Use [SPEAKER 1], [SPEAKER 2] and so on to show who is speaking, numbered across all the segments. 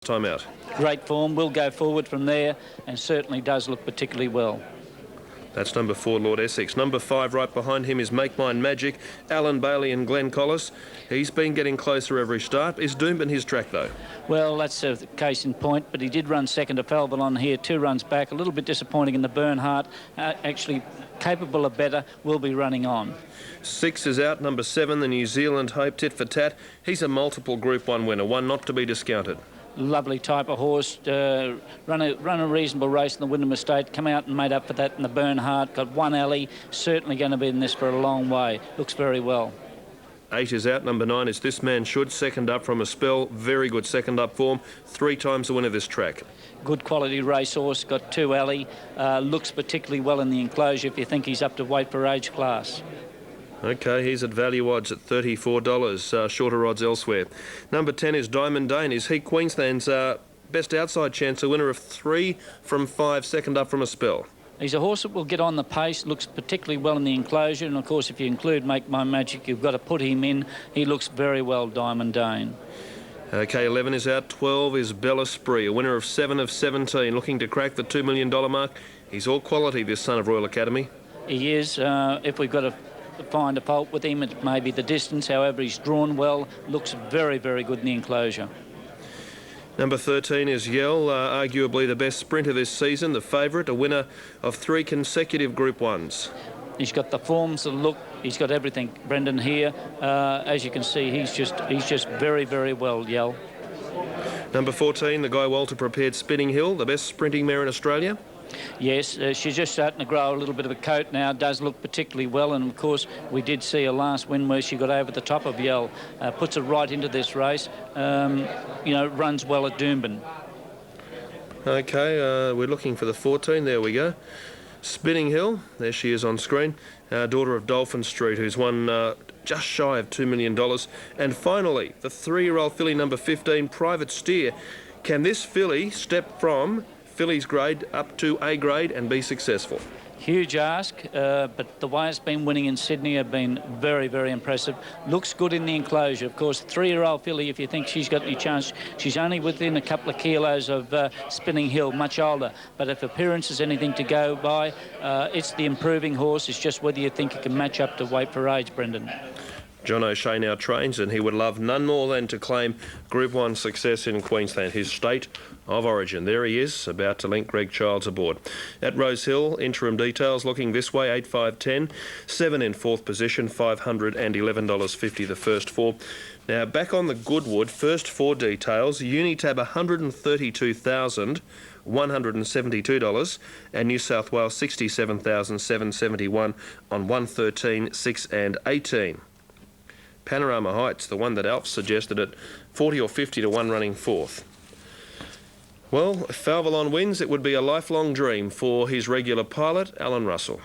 [SPEAKER 1] Time out.
[SPEAKER 2] Great form, will go forward from there and certainly does look particularly well.
[SPEAKER 1] That's number 4, Lord Essex. Number 5 right behind him is Make Mine Magic, Alan Bailey and Glenn Collis. He's been getting closer every start. Is Doomben his track though?
[SPEAKER 2] Well, that's a case in point, but he did run second to Falvalon here, 2 runs back. A little bit disappointing in the Bernhardt. Actually capable of better, will be running on.
[SPEAKER 1] 6 is out, number 7, the New Zealand Hope, Tit for Tat. He's a multiple Group 1 winner, one not to be discounted.
[SPEAKER 2] Lovely type of horse, run a reasonable race in the Wyndham Estate, come out and made up for that in the Bernhardt, got 1 alley, certainly going to be in this for a long way, looks very well.
[SPEAKER 1] 8 is out, number 9 is This Man Should, second up from a spell, very good second up form, 3 times the winner of this track.
[SPEAKER 2] Good quality racehorse, got 2 alley, looks particularly well in the enclosure if you think he's up to weight for age class.
[SPEAKER 1] Okay, he's at value odds at $34, shorter odds elsewhere. Number 10 is Diamond Dane. Is he Queensland's best outside chance, a winner of 3 from 5, second up from a spell?
[SPEAKER 2] He's a horse that will get on the pace, looks particularly well in the enclosure, and of course if you include Make My Magic, you've got to put him in. He looks very well, Diamond Dane.
[SPEAKER 1] Okay, 11 is out, 12 is Bella Spree, a winner of 7 of 17, looking to crack the $2 million mark. He's all quality, this son of Royal Academy.
[SPEAKER 2] He is. If we've got to find a fault with him, it may be the distance. However, he's drawn well, looks very, very good in the enclosure.
[SPEAKER 1] Number 13 is Yell, arguably the best sprinter this season, the favourite, a winner of 3 consecutive Group 1s.
[SPEAKER 2] He's got the forms, the look, he's got everything, Brendan, here. As you can see, he's just very, very well, Yell.
[SPEAKER 1] Number 14, the Guy Walter prepared Spinning Hill, the best sprinting mare in Australia.
[SPEAKER 2] Yes, she's just starting to grow a little bit of a coat now, does look particularly well, and of course we did see a last win where she got over the top of Yell, puts her right into this race, you know, runs well at Doomben.
[SPEAKER 1] Okay, we're looking for the 14, there we go. Spinning Hill, there she is on screen, daughter of Dolphin Street, who's won just shy of $2 million. And finally, the 3-year-old filly number 15, Private Steer. Can this filly step from filly's grade up to A grade and be successful?
[SPEAKER 2] Huge ask, but the way it's been winning in Sydney have been very, very impressive. Looks good in the enclosure. Of course, 3-year-old filly, if you think she's got any chance, she's only within a couple of kilos of Spinning Hill, much older. But if appearance is anything to go by, it's the improving horse. It's just whether you think it can match up to weight for age, Brendan.
[SPEAKER 1] John O'Shea now trains, and he would love none more than to claim Group 1 success in Queensland, his state of origin. There he is, about to link Greg Childs aboard. At Rose Hill, interim details looking this way, 8, 5, 10, 7 in 4th position, $511.50 the first 4. Now, back on the Goodwood, first 4 details, Unitab $132,172 and New South Wales $67,771 on 113, 6 and 18. Panorama Heights, the one that Alf suggested at 40 or 50 to 1 running 4th. Well, if Falvalon wins, it would be a lifelong dream for his regular pilot, Alan Russell.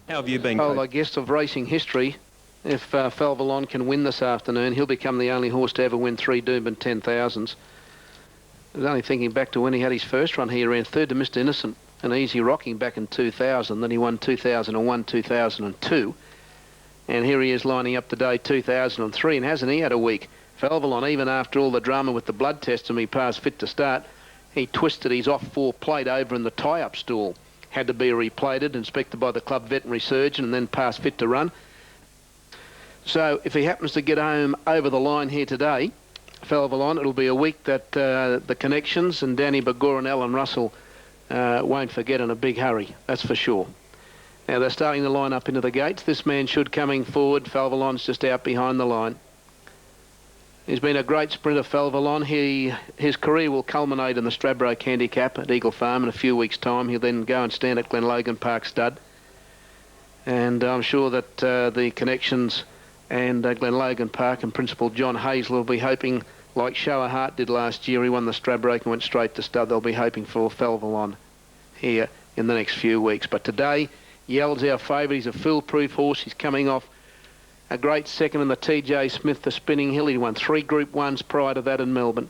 [SPEAKER 3] How have you been?
[SPEAKER 4] Well, I guess of racing history, if Falvalon can win this afternoon, he'll become the only horse to ever win 3 Doomben 10,000s. I was only thinking back to when he had his first run here, ran 3rd to Mr. Innocent, an easy rocking back in 2000. Then he won 2001, 2002. And here he is lining up today, 2003, and hasn't he had a week? Falvalon, even after all the drama with the blood test and he passed fit to start, he twisted his off-4 plate over in the tie-up stool. Had to be replated, inspected by the club veterinary surgeon, and then passed fit to run. So if he happens to get home over the line here today, Falvalon, it'll be a week that the connections and Danny Bagor and Alan Russell won't forget in a big hurry, that's for sure. Now they're starting to line up into the gates. This Man Should coming forward. Falvalon's just out behind the line. He's been a great sprinter, Falvalon. His career will culminate in the Stradbroke Handicap at Eagle Farm in a few weeks' time. He'll then go and stand at Glenlogan Park Stud. And I'm sure that the connections and Glenlogan Park and Principal John Hazel will be hoping, like Shower Hart did last year, he won the Stradbroke and went straight to stud. They'll be hoping for Falvalon here in the next few weeks. But today, Yell's our favourite. He's a foolproof horse. He's coming off a great second in the TJ Smith, the Spinning Hill. He won 3 Group 1s prior to that in Melbourne.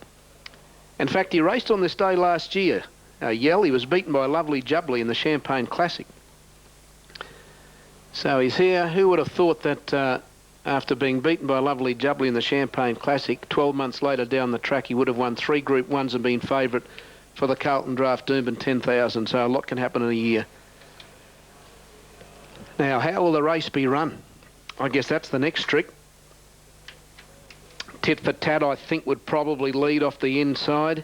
[SPEAKER 4] In fact, he raced on this day last year. Yell, he was beaten by Lovely Jubbly in the Champagne Classic. So he's here. Who would have thought that after being beaten by Lovely Jubbly in the Champagne Classic. 12 months later down the track, he would have won 3 Group 1s and been favourite for the Carlton Draft Doomben 10,000. So a lot can happen in a year. Now, how will the race be run? I guess that's the next trick. Tit for Tat, I think, would probably lead off the inside.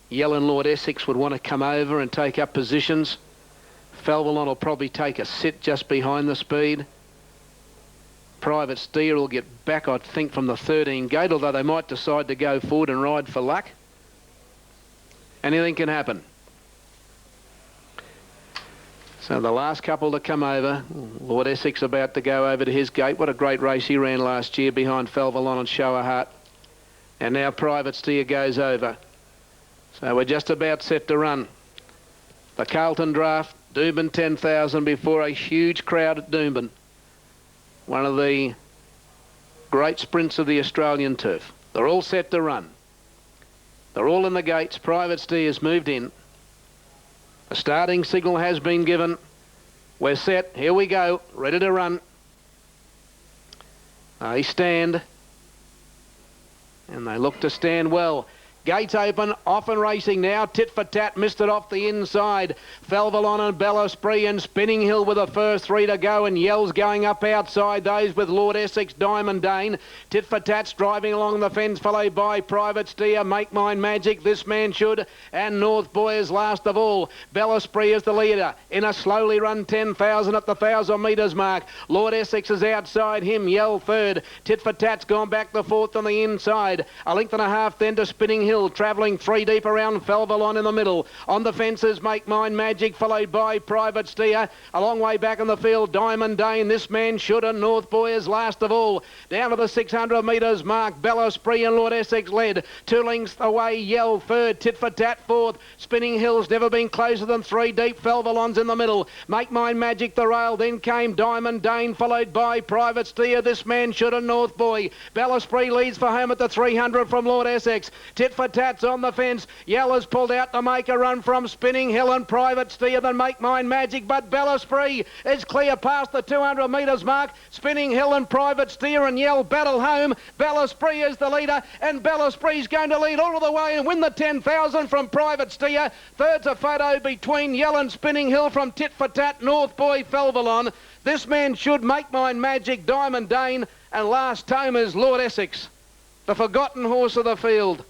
[SPEAKER 4] Yell and Lord Essex would want to come over and take up positions. Felvalon will probably take a sit just behind the speed. Private Steer will get back, I think, from the 13 gate, although they might decide to go forward and ride for luck. Anything can happen. So the last couple to come over. Lord Essex about to go over to his gate. What a great race he ran last year behind Felvalon and Show a Heart. And now Private Steer goes over. So we're just about set to run. The Carlton Draft, Doomben 10,000 before a huge crowd at Doomben. One of the great sprints of the Australian turf. They're all set to run. They're all in the gates. Private Steer's moved in. A starting signal has been given. We're set. Here we go. Ready to run. They stand. And they look to stand well. Gates open, off and racing now. Tit for Tat missed it off the inside. Felvalon and Bellesprit and Spinning Hill with the first 3 to go, and Yell's going up outside those with Lord Essex, Diamond Dane. Tit for Tat's driving along the fence, followed by Private Steer, Make Mine Magic, This Man Should, and North Boy is last of all. Bellesprit is the leader in a slowly run 10,000 at the 1,000 metres mark. Lord Essex is outside him, Yell third. Tit for Tat's gone back the fourth on the inside. A length and a half then to Spinning Hill. Travelling 3 deep around Felvalon in the middle. On the fences, Make Mine Magic, followed by Private Steer. A long way back in the field, Diamond Dane, This Man Should, and North Boy is last of all. Down to the 600 metres mark, Bellesprit and Lord Essex led. 2 lengths away, Yell third, Tit for Tat fourth. Spinning Hill's never been closer than 3 deep. Felvalon's in the middle. Make Mine Magic the rail, then came Diamond Dane, followed by Private Steer, This Man Should, and North Boy. Bellesprit leads for home at the 300 from Lord Essex. Tit for Tat's on the fence. Yell has pulled out to make a run from Spinning Hill and Private Steer, then Make Mine Magic, but Bellesprit is clear past the 200 metres mark. Spinning Hill and Private Steer and Yell battle home. Bellesprit is the leader, and Bellesprit's going to lead all of the way and win the 10,000 from Private Steer. Third's a photo between Yell and Spinning Hill from Tit for Tat, North Boy, Felvalon. This Man Should, Make Mine Magic, Diamond Dane, and last home is Lord Essex, the forgotten horse of the field.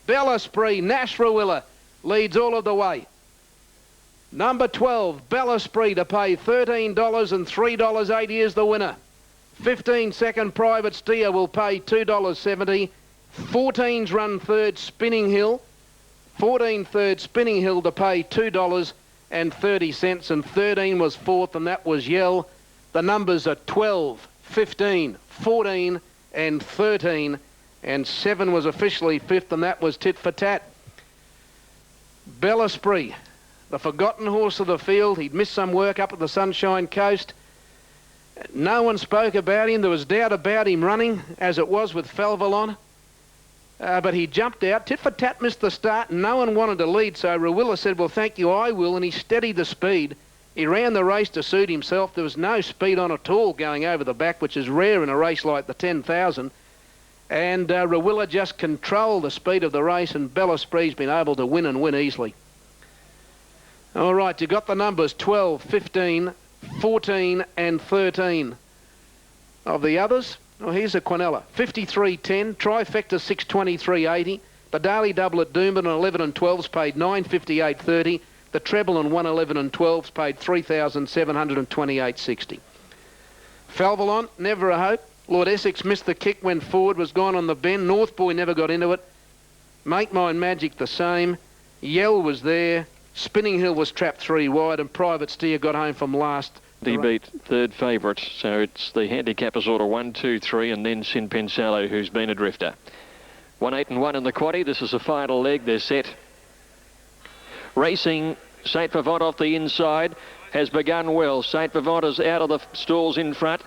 [SPEAKER 4] Bellesprit, Nash Rawiller, leads all of the way. Number 12, Bellesprit, to pay $13 and $3.80 is the winner. 15-second Private Steer will pay $2.70. 14's run third, Spinning Hill. 14 third, Spinning Hill, to pay $2.30, and 13 was fourth, and that was Yell. The numbers are 12, 15, 14 and 13. And 7 was officially fifth, and that was Tit for Tat. Bellesprit, the forgotten horse of the field. He'd missed some work up at the Sunshine Coast. No one spoke about him. There was doubt about him running, as it was with Felvalon. But he jumped out. Tit for Tat missed the start, and no one wanted to lead, so Rawiller said, well, thank you, I will, and he steadied the speed. He ran the race to suit himself. There was no speed on at all going over the back, which is rare in a race like the 10,000. And Rawiller just controlled the speed of the race, and Bellesprit's been able to win and win easily. All right, you've got the numbers 12, 15, 14 and 13. Of the others, oh, here's a Quinella. 53.10, Trifecta 623.80. The Daily Double at Doomben on 11 and 12's paid 958.30. The Treble on 111 and 12's paid 3,728.60. Felvalon, never a hope. Lord Essex missed the kick, went forward, was gone on the bend. North Boy never got into it. Make Mine Magic the same. Yell was there. Spinning Hill was trapped 3 wide, and Private Steer got home from last.
[SPEAKER 3] He beat third favourite, so it's the handicappers order 1, 2, 3, and then Sin Pensalo, who's been a drifter. 1, 8 and 1 in the quaddie. This is the final leg. They're set. Racing Saint Favant off the inside. has begun well. St. Vivant is out of the stalls in front.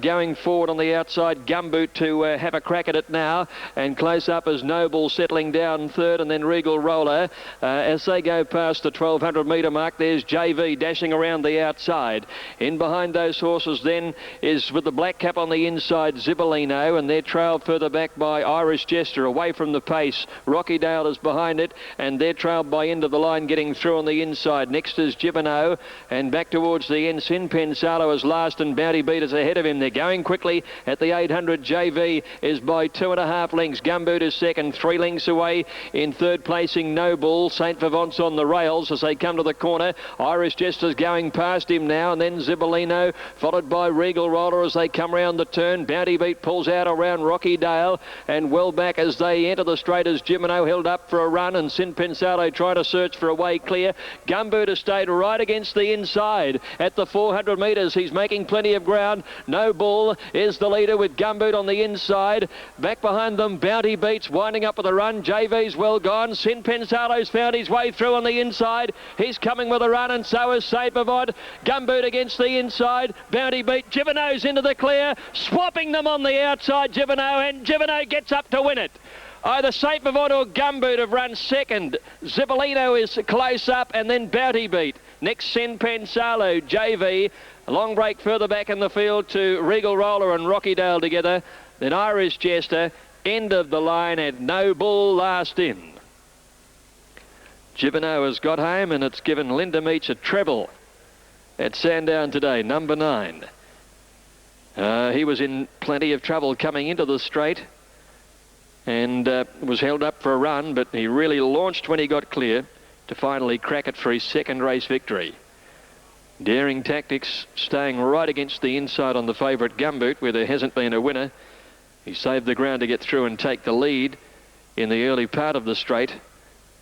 [SPEAKER 3] Going forward on the outside, Gumboot to have a crack at it now. And close up is Noble settling down third, and then Regal Roller. As they go past the 1200 metre mark, there's JV dashing around the outside. In behind those horses then is, with the black cap on the inside, Zibolino, and they're trailed further back by Irish Jester. Away from the pace, Rockydale is behind it, and they're trailed by End of the Line getting through on the inside. Next is Gibino, and back towards the end, Sin Pensalo is last, and Bounty Beat is ahead of him. They're going quickly at the 800. JV is by 2.5 lengths. Gumboot is second, 3 lengths away. In third placing, Noble. St. Vivant's on the rails as they come to the corner. Irish Jester's going past him now, and then Zibolino, followed by Regal Roller as they come round the turn. Bounty Beat pulls out around Rockydale, and well back as they enter the straight as Gimino held up for a run, and Sin Pensalo trying to search for a way clear. Gumboot has stayed right against the inside at the 400 metres. He's making plenty of ground. No Bull is the leader with Gumboot on the inside. Back behind them, Bounty Beats winding up with a run. JV's well gone. Sin Pensalo's found his way through on the inside. He's coming with a run, and so is St. Vivant. Gumboot against the inside. Bounty Beat. Givino's into the clear, swapping them on the outside, Givino, and Givino gets up to win it. Either St. Vivant or Gumboot have run second. Zibolino is close up, and then Bounty Beat. Next, Sin Pensalo, JV. A long break further back in the field to Regal Roller and Rockydale together. Then Irish Jester, End of the Line, and No Bull last in. Givino has got home, and it's given Linda Meach a treble at Sandown today, number 9. He was in plenty of trouble coming into the straight, and was held up for a run, but he really launched when he got clear to finally crack it for his second race victory. Daring Tactics staying right against the inside on the favourite Gumboot, where there hasn't been a winner. He saved the ground to get through and take the lead in the early part of the straight,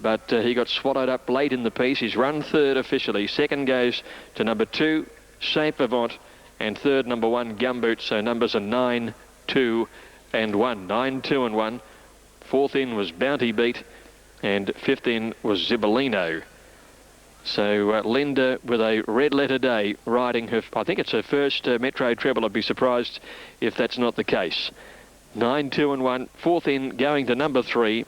[SPEAKER 3] but he got swallowed up late in the piece. He's run third officially. Second goes to number 2, St. Vivant, and third, number 1, Gumboot. So numbers are 9, 2 and 1. 9, 2 and 1. Fourth in was Bounty Beat, and fifth in was Zibolino. So Linda with a red letter day, riding her, I think it's her first Metro treble. I'd be surprised if that's not the case. 9, 2 and 1. Fourth in going to number 3,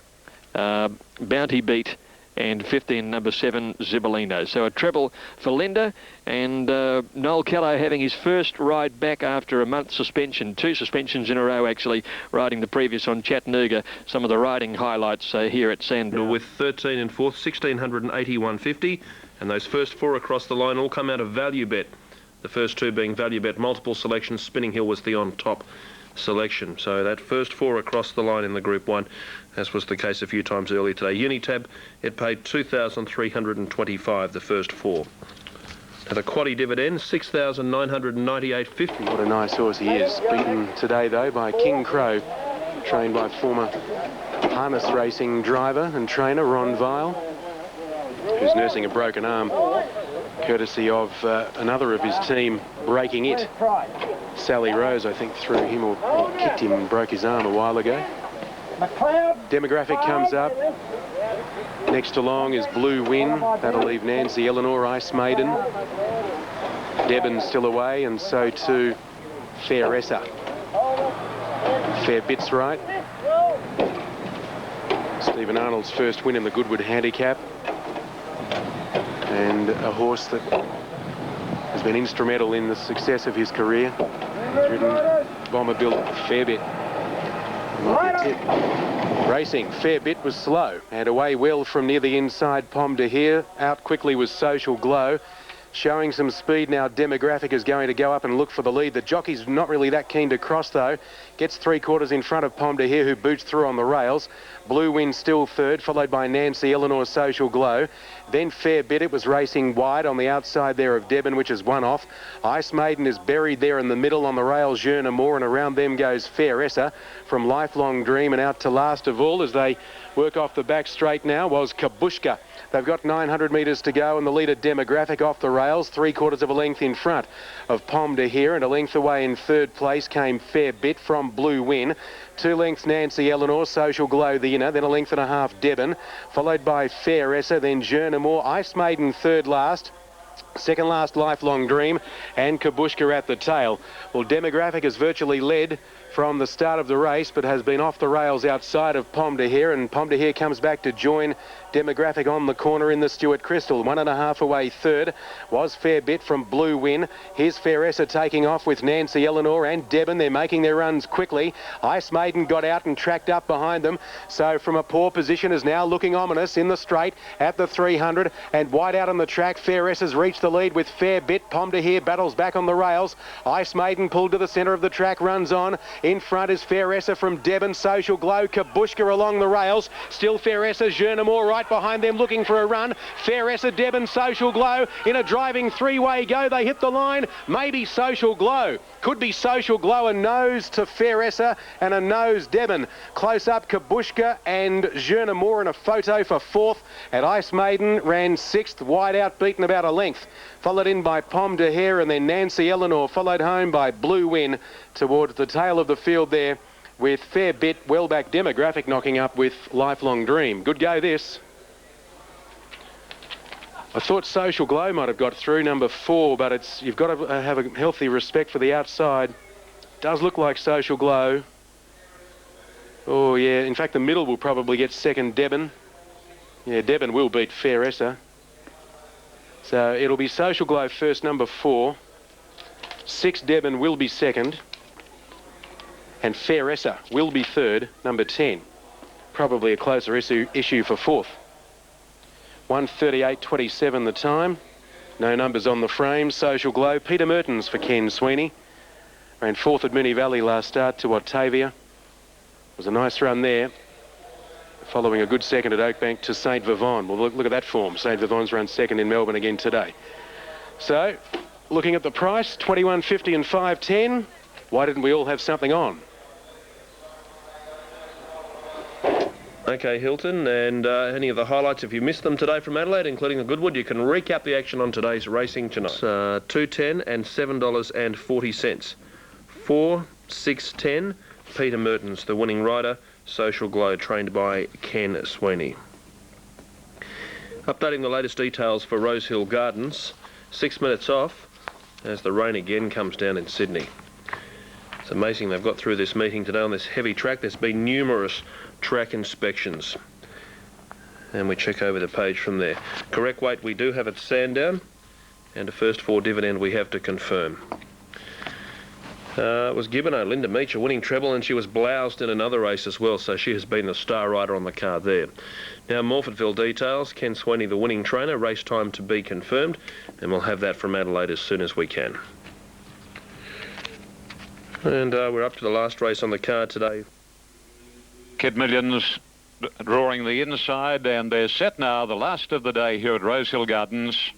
[SPEAKER 3] Bounty Beat, and fifth in number 7, Zibolino. So a treble for Linda, and Noel Callow having his first ride back after a month suspension, 2 suspensions in a row actually, riding the previous on Chattanooga. Some of the riding highlights here at Sandown.
[SPEAKER 1] With 13 and 4th, 1681.50, and those first 4 across the line all come out of Value Bet. The first 2 being Value Bet multiple selections. Spinning Hill was the on top selection. So that first 4 across the line in the Group 1, as was the case a few times earlier today. Unitab, it paid $2,325, the first 4. Now the quaddie dividend, $6,998.50.
[SPEAKER 5] What a nice horse he is. Beaten today, though, by King Crow, trained by former harness racing driver and trainer Ron Vile, who's nursing a broken arm, courtesy of another of his team breaking it. Sally Rose, I think, threw him or kicked him and broke his arm a while ago. Demographic comes up. Next along is Blue Win. That'll leave Nancy Eleanor, Ice Maiden. Debon's still away, and so too Fairessa. Fair Bit's right. Stephen Arnold's first win in the Goodwood Handicap, and a horse that has been instrumental in the success of his career. He's ridden Bomber Bill Fairbit. Racing, Fairbit was slow and away well from near the inside. Pomme de Here. Out quickly was Social Glow. Showing some speed now. Demographic is going to go up and look for the lead. The jockey's not really that keen to cross, though. Gets 3/4 in front of Pomme de Here, who boots through on the rails. Blue Wind still third, followed by Nancy Eleanor, Social Glow. Then Fair Bit. It was racing wide on the outside there of Debon, which is one off. Ice Maiden is buried there in the middle on the rails. Jeune Amour, and around them goes Fairessa from Lifelong Dream, and out to last of all as they work off the back straight now was Kabushka. They've got 900 metres to go, and the leader Demographic off the rails, 3/4 of a length in front of Pomme de Here, and a length away in third place came Fair Bit from Blue Win. 2 lengths Nancy Eleanor, Social Glow the inner, then a length and a half Debon, followed by Fairessa, then Jeune Amour. Ice Maiden third last. Second last, Lifelong Dream, and Kabushka at the tail. Well, Demographic has virtually led from the start of the race, but has been off the rails outside of Pom de Here, and Pom de Here comes back to join Demographic on the corner in the Stuart Crystal. 1.5 away third was Fair Bit from Blue Win. Here's Fairessa taking off with Nancy Eleanor and Debon. They're making their runs quickly. Ice Maiden got out and tracked up behind them, so from a poor position is now looking ominous in the straight at the 300, and wide out on the track. Fairessa's reached the lead with Fair Bit. Pom de Here battles back on the rails. Ice Maiden pulled to the centre of the track, runs on. In front is Fairessa from Devon. Social Glow, Kabushka along the rails. Still Fairessa, Jernamore right behind them looking for a run. Fairessa, Devon, Social Glow in a driving three-way go. They hit the line. Maybe Social Glow. Could be Social Glow. A nose to Fairessa and a nose Devon. Close up Kabushka and Jernamore in a photo for fourth. And Ice Maiden ran sixth, wide out, beaten about a length. Followed in by Pom de Here, and then Nancy Eleanor, followed home by Blue Win towards the tail of the field there, with Fair Bit, well back Demographic knocking up with Lifelong Dream. Good go this. I thought Social Glow might have got through, number 4, but you've got to have a healthy respect for the outside. Does look like Social Glow. Oh yeah, in fact the middle will probably get second, Debon. Yeah, Debon will beat Fairessa. So it'll be Social Glow first, number 4. 6, Debon will be second. And Fairessa will be third, number 10. Probably a closer issue for fourth. 1:38.27 the time. No numbers on the frame. Social Glow. Peter Mertens for Ken Sweeney. Ran fourth at Moonee Valley last start to Octavia. It was a nice run there. Following a good second at Oakbank to St Vivon. Well, look at that form. St Vivon's run second in Melbourne again today. So, looking at the price, 21.50 and 5.10. Why didn't we all have something on?
[SPEAKER 1] Okay, Hilton, and any of the highlights, if you missed them today from Adelaide, including the Goodwood, you can recap the action on today's racing tonight. $2.10 and $7.40. 4, 6.10. Peter Mertens, the winning rider. Social Glow, trained by Ken Sweeney. Updating the latest details for Rosehill Gardens. 6 minutes off as the rain again comes down in Sydney. It's amazing they've got through this meeting today on this heavy track. There's been numerous track inspections. And we check over the page from there. Correct weight we do have at Sandown, and a first 4 dividend we have to confirm. It was Gibbono, Linda Meach, a winning treble, and she was bloused in another race as well, so she has been the star rider on the card there. Now Morfettville details. Ken Sweeney, the winning trainer, race time to be confirmed, and we'll have that from Adelaide as soon as we can. And we're up to the last race on the card today.
[SPEAKER 6] Kid Millions drawing the inside, and they're set now, the last of the day here at Rosehill Gardens.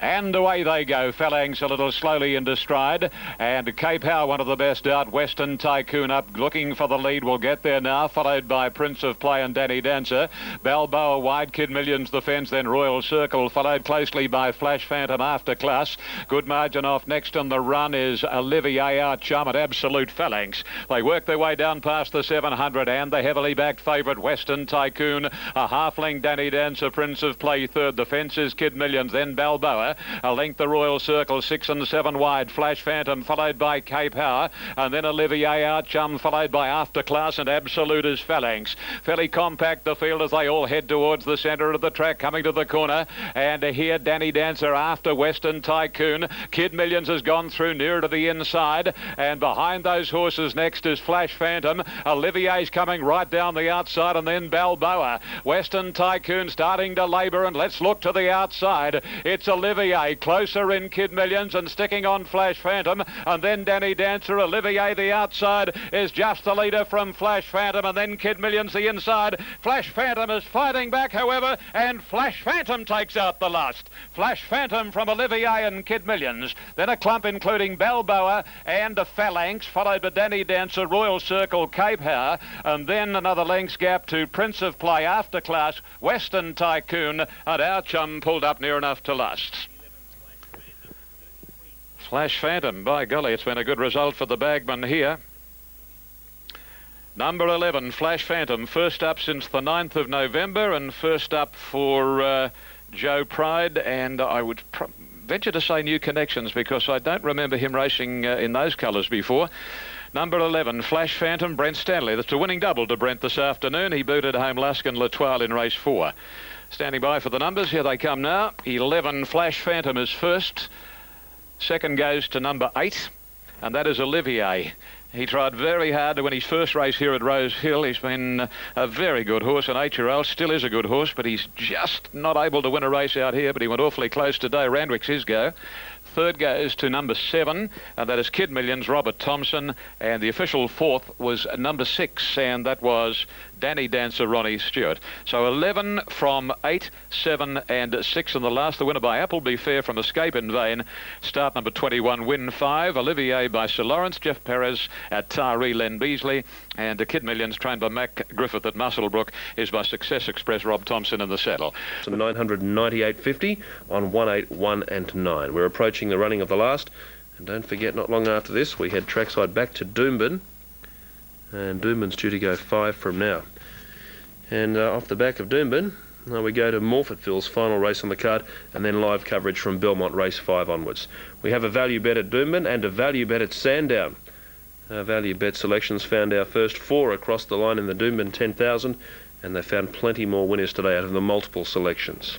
[SPEAKER 6] And away they go. Phalanx a little slowly into stride. And Cape Howe, one of the best out. Western Tycoon up, looking for the lead. Will get there now, followed by Prince of Play and Danny Dancer. Balboa wide, Kid Millions the fence, then Royal Circle, followed closely by Flash Phantom after class. Good margin off. Next on the run is Olivier Out Chum at Absolute Phalanx. They work their way down past the 700 and the heavily backed favourite Western Tycoon. A halfling Danny Dancer, Prince of Play third. The fence is Kid Millions, then Balboa. A length the Royal Circle, 6 and 7 wide. Flash Phantom followed by Cape Howe, and then Olivier Out Chum followed by After Class, and Absolute is Phalanx. Fairly compact the field as they all head towards the centre of the track, coming to the corner. And here Danny Dancer after Western Tycoon. Kid Millions has gone through nearer to the inside, and behind those horses next is Flash Phantom. Olivier's coming right down the outside, and then Balboa. Western Tycoon starting to labour, and let's look to the outside. It's Olivier closer in, Kid Millions, and sticking on Flash Phantom, and then Danny Dancer. Olivier the outside is just the leader from Flash Phantom, and then Kid Millions the inside. Flash Phantom is fighting back, however, and Flash Phantom takes out the last. Flash Phantom from Olivier and Kid Millions. Then a clump including Balboa and the Phalanx, followed by Danny Dancer, Royal Circle, Cape Howe, and then another length's gap to Prince of Play, After Class, Western Tycoon, and Our Chum pulled up near enough to last. Flash Phantom, by golly, it's been a good result for the bagman here. Number 11, Flash Phantom, first up since the 9th of November, and first up for Joe Pride, and I would venture to say New Connections, because I don't remember him racing in those colours before. Number 11, Flash Phantom, Brent Stanley. That's a winning double to Brent this afternoon. He booted home Luskin L'Etoile in race 4. Standing by for the numbers. Here they come now. 11, Flash Phantom is first. Second goes to number 8, and that is Olivier. He tried very hard to win his first race here at Rose Hill. He's been a very good horse, an 8-year-old, still is a good horse, but he's just not able to win a race out here, but he went awfully close today. Randwick's his go. Third goes to number 7, and that is Kid Millions, Robert Thompson, and the official fourth was number 6, and that was Danny Dancer, Ronnie Stewart. So 11 from 8, 7 and 6 in the last. The winner by Appleby Fair from Escape in Vain. Start number 21, Win 5. Olivier by Sir Lawrence. Jeff Perez at Taree, Len Beasley. And the Kid Millions, trained by Mac Griffith at Musselbrook, is by Success Express, Rob Thompson in the saddle.
[SPEAKER 1] So 998.50 on 1, 8, 1 and 9. We're approaching the running of the last. And don't forget, not long after this, we head trackside back to Doomben. And Doomben's due to go 5 from now. And off the back of Doomben, we go to Morfettville's final race on the card, and then live coverage from Belmont race 5 onwards. We have a value bet at Doomben and a value bet at Sandown. Our value bet selections found our first 4 across the line in the Doomben 10,000, and they found plenty more winners today out of the multiple selections.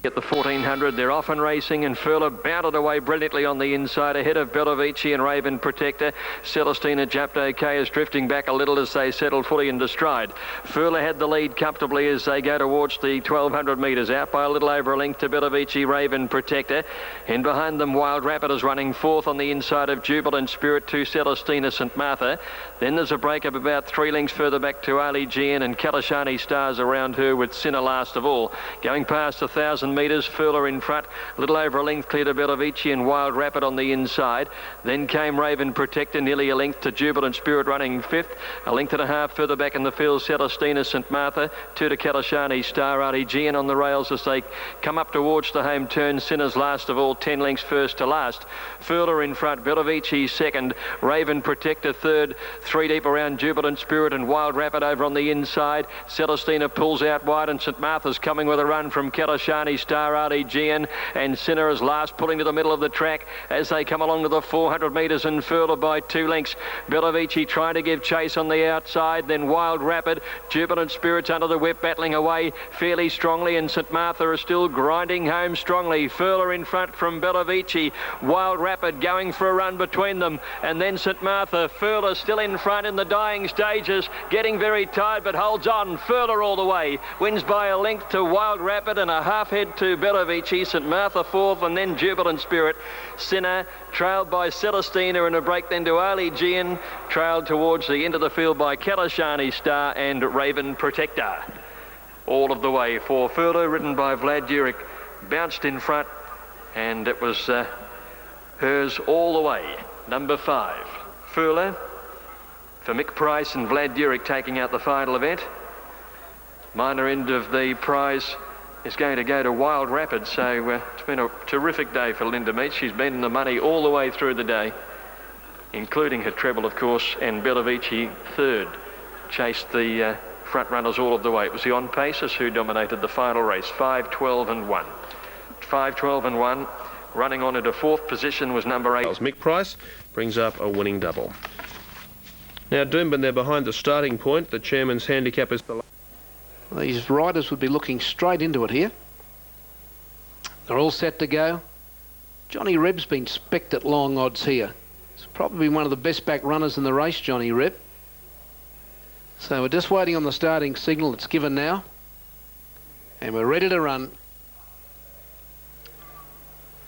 [SPEAKER 3] At the 1400, they're off and racing, and Furler bounded away brilliantly on the inside ahead of Belovici and Raven Protector. Celestina Japto K is drifting back a little as they settle fully into stride. Furler had the lead comfortably as they go towards the 1200 metres, out by a little over a length to Belovici, Raven Protector. And behind them, Wild Rapid is running 4th on the inside of Jubilant Spirit to Celestina St Martha. Then there's a break of about 3 lengths further back to Ali Gian, and Kalashani Stars around her with Sinner last of all. Going past 1,000 metres, Furler in front, a little over a length clear to Belovici and Wild Rapid on the inside. Then came Raven Protector, nearly a length to Jubilant Spirit running 5th. A length and a half further back in the field, Celestina St Martha, 2 to Kalashani Star, Ali Gian on the rails as they come up towards the home turn. Sinners last of all, 10 lengths first to last. Furler in front, Belovici second, Raven Protector third, 3 deep around Jubilant Spirit and Wild Rapid over on the inside. Celestina pulls out wide, and St Martha's coming with a run from Kalashani Star, Ali Gian, and Sinner is last, pulling to the middle of the track as they come along to the 400 metres, and Furler by 2 lengths. Belovici trying to give chase on the outside, then Wild Rapid, Jubilant Spirits under the whip, battling away fairly strongly, and St Martha is still grinding home strongly. Furler in front from Belovici, Wild Rapid going for a run between them, and then St Martha. Furler still in front in the dying stages, getting very tired but holds on. Furler all the way, wins by a length to Wild Rapid and a half head to Belovici. St Martha 4th, and then Jubilant Spirit. Sinner trailed by Celestina, and a break then to Ali Gian, trailed towards the end of the field by Kalashani Star and Raven Protector. All of the way for Furler, ridden by Vlad Jurek, bounced in front, and it was hers all the way. Number 5, Furler, for Mick Price and Vlad Jurek taking out the final event. Minor end of the prize is going to go to Wild Rapid, so it's been a terrific day for Linda Meach. She's been in the money all the way through the day, including her treble, of course, and Belovici third. Chased the front runners all of the way. It was the On Pacers who dominated the final race, 5, 12 and 1. 5, 12 and 1. Running on into 4th position was number 8.
[SPEAKER 1] Mick Price brings up a winning double. Now Doomben, they're behind the starting point. The chairman's handicap is below.
[SPEAKER 4] These riders would be looking straight into it here. They're all set to go. Johnny Reb's been specced at long odds here. He's probably one of the best back runners in the race, Johnny Reb. So we're just waiting on the starting signal that's given now. And we're ready to run.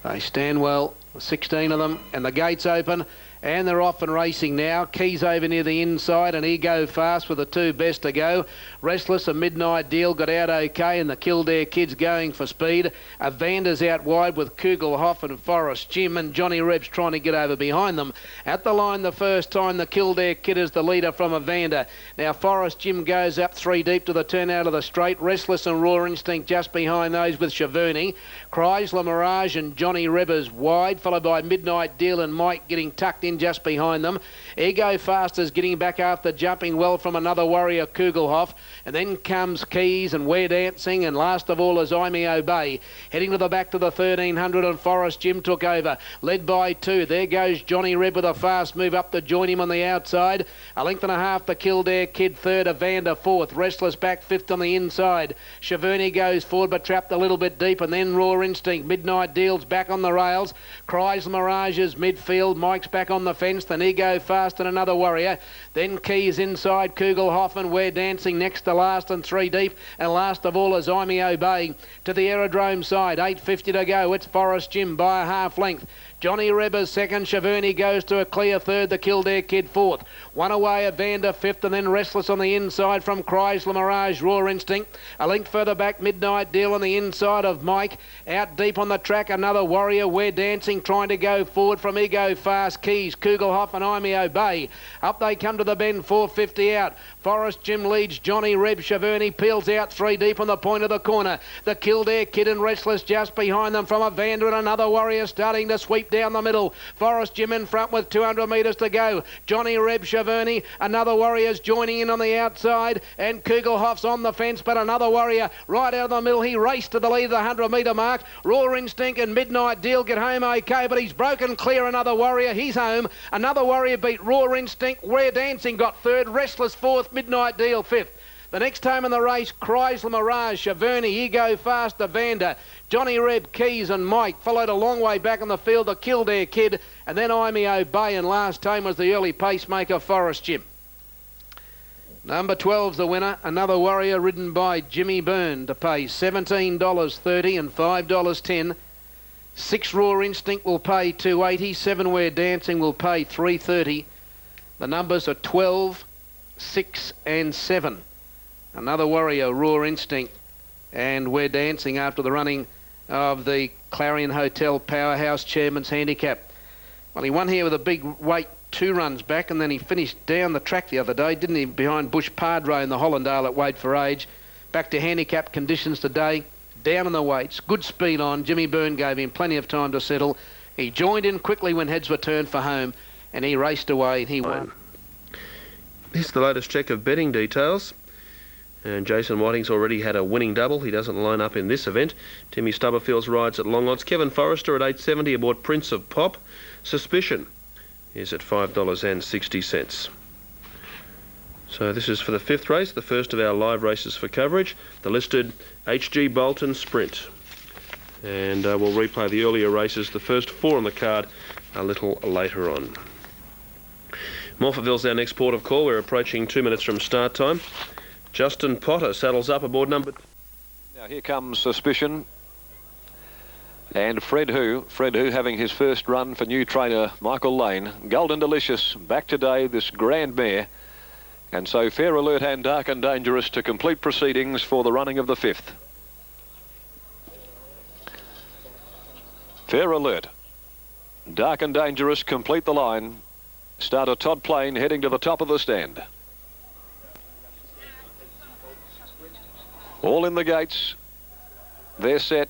[SPEAKER 4] They stand well, 16 of them, and the gates open. And they're off and racing now. Keys over near the inside, and he go fast with the 2 best to go. Restless, a Midnight Deal got out okay, and the Kildare Kids going for speed. Evander's out wide with Kugelhoff and Forest Jim, and Johnny Reb's trying to get over behind them. At the line the first time, the Kildare Kid is the leader from Evander. Now Forest Jim goes up 3 deep to the turn out of the straight. Restless and Raw Instinct just behind those with Chavurni. Chrysler Mirage and Johnny Reb is wide, followed by Midnight Deal and Mike getting tucked in in just behind them. Ego Fast is getting back after jumping well from Another Warrior, Kugelhoff. And then comes Keys and We're Dancing, and last of all is I Me Obey. Heading to the back to the 1300, and Forest Jim took over, led by 2. There goes Johnny Reb with a fast move up to join him on the outside. A length and a half, the Kildare Kid third, Evander fourth. Restless back fifth on the inside. Chaverny goes forward but trapped a little bit deep, and then Raw Instinct. Midnight Deal's back on the rails. Cries Mirage's midfield. Mike's back on the fence. Then Ego Fast and Another Warrior. Then Keys inside. Kugelhoff and We're Dancing next to last and 3 deep. And last of all is I Me Obey. To the aerodrome side. 8.50 to go. It's Forest Jim by a half length. Johnny Rebber's second. Chaverny goes to a clear third. The Kildare Kid fourth. One away, Evander fifth, and then Restless on the inside from Chrysler Mirage, Raw Instinct. A length further back, Midnight Deal on the inside of Mike. Out deep on the track, Another Warrior, We're Dancing, trying to go forward from Ego Fast, Keys, Kugelhoff and I Me Obey. Up they come to the bend, 4.50 out. Forest Jim leads Johnny Reb. Chaverny peels out 3 deep on the point of the corner. The Kildare Kid and Restless just behind them from Evander, and Another Warrior starting to sweep down the middle. Forest Jim in front with 200 metres to go. Johnny Reb, Chaverny, Another Warrior's joining in on the outside, and Kugelhoff's on the fence, but Another Warrior right out of the middle. He raced to the lead of the 100 metre mark. Raw Instinct and Midnight Deal get home okay, but he's broken clear. Another Warrior, he's home. Another Warrior beat Raw Instinct. We're Dancing got third. Restless fourth. Midnight Deal fifth. The next time in the race, Chrysler Mirage, Chaverny, Ego Fast, Evander, Johnny Reb, Keys and Mike followed a long way back on the field, the Kildare Kid, and then I Me Obey, and last time was the early pacemaker, Forest Jim. Number 12's the winner, Another Warrior, ridden by Jimmy Byrne, to pay $17.30 and $5.10. 6 Raw Instinct will pay $2.80, 7 We're Dancing will pay $3.30. The numbers are 12, 6 and 7. Another Warrior, Raw Instinct, and We're Dancing after the running of the Clarion Hotel Powerhouse Chairman's Handicap. Well, he won here with a big weight 2 runs back, and then he finished down the track the other day, didn't he, behind Bush Padre in the Hollandale at Wade for Age. Back to handicap conditions today, down in the weights, good speed on. Jimmy Byrne gave him plenty of time to settle. He joined in quickly when heads were turned for home, and he raced away and he won.
[SPEAKER 1] Here's the latest check of betting details. And Jason Whiting's already had a winning double. He doesn't line up in this event. Timmy Stubberfields rides at long odds. Kevin Forrester at $8.70 aboard Prince of Pop. Suspicion is at $5.60. So this is for the 5th race, the first of our live races for coverage, the listed HG Bolton Sprint. And we'll replay the earlier races, the first 4 on the card, a little later on. Morphettville's our next port of call. We're approaching 2 minutes from start time. Justin Potter saddles up aboard number...
[SPEAKER 7] Now here comes Suspicion. And Fred Who having his first run for new trainer Michael Lane. Golden Delicious back today, this grand mare. And so Fair Alert and Dark and Dangerous to complete proceedings for the running of the 5th. Fair Alert, Dark and Dangerous complete the line. Starter Todd Plain heading to the top of the stand. All in the gates. They're set.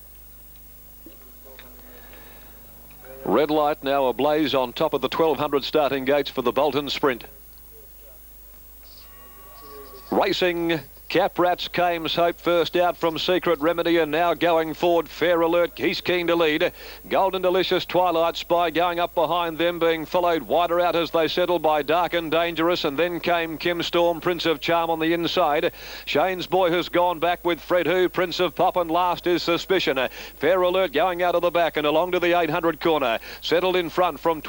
[SPEAKER 7] Red light now ablaze on top of the 1200 starting gates for the Bolton Sprint. Racing, Cap Rats, Kames Hope first out from Secret Remedy, and now going forward Fair Alert, he's keen to lead. Golden Delicious, Twilight Spy going up behind them, being followed wider out as they settle by Dark and Dangerous, and then came Kim Storm, Prince of Charm on the inside. Shane's Boy has gone back with Fred Who, Prince of Pop, and last is Suspicion. Fair Alert going out of the back and along to the 800 corner, settled in front from